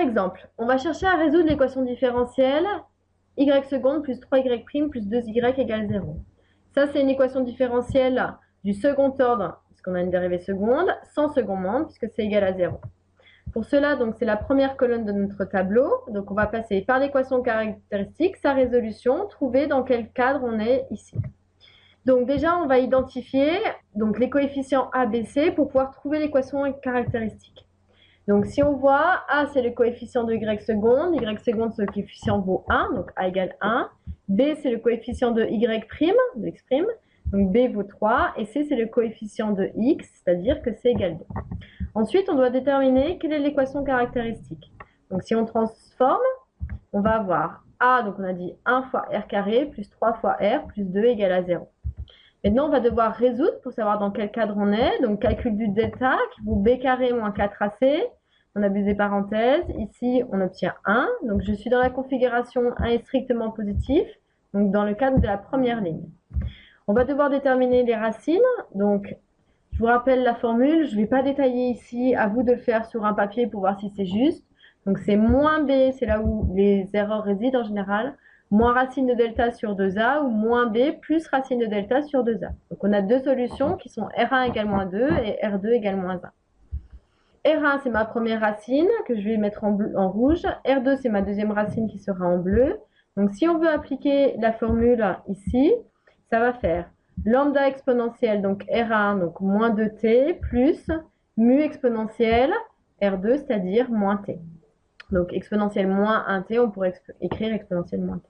exemple, on va chercher à résoudre l'équation différentielle y seconde plus 3y' plus 2y égale 0. Ça, c'est une équation différentielle du second ordre, puisqu'on a une dérivée seconde, sans second membre, puisque c'est égal à 0. Pour cela, donc c'est la première colonne de notre tableau. Donc on va passer par l'équation caractéristique, sa résolution, trouver dans quel cadre on est ici. Donc déjà, on va identifier donc, les coefficients A, B, C pour pouvoir trouver l'équation caractéristique. Donc si on voit, A c'est le coefficient de y seconde c'est le coefficient vaut 1, donc A égale 1. B c'est le coefficient de y', de x', donc B vaut 3. Et C c'est le coefficient de x, c'est-à-dire que C égale 2. Ensuite, on doit déterminer quelle est l'équation caractéristique. Donc si on transforme, on va avoir A, donc on a dit 1 fois R carré plus 3 fois R plus 2 égale à 0. Maintenant, on va devoir résoudre pour savoir dans quel cadre on est. Donc, calcul du delta qui vaut b carré moins 4ac. On abuse des parenthèses. Ici, on obtient 1. Donc, je suis dans la configuration 1 est strictement positif. Donc, dans le cadre de la première ligne. On va devoir déterminer les racines. Donc, je vous rappelle la formule. Je ne vais pas détailler ici. À vous de le faire sur un papier pour voir si c'est juste. Donc, c'est moins b, c'est là où les erreurs résident en général. Moins racine de delta sur 2a ou moins b plus racine de delta sur 2a. Donc on a deux solutions qui sont R1 égale moins 2 et R2 égale moins 1. R1 c'est ma première racine que je vais mettre en rouge. R2 c'est ma deuxième racine qui sera en bleu. Donc si on veut appliquer la formule ici, ça va faire lambda exponentielle, donc R1, donc moins 2t, plus mu exponentielle R2, c'est-à-dire moins t. Donc exponentielle moins 1t, on pourrait écrire exponentielle moins t.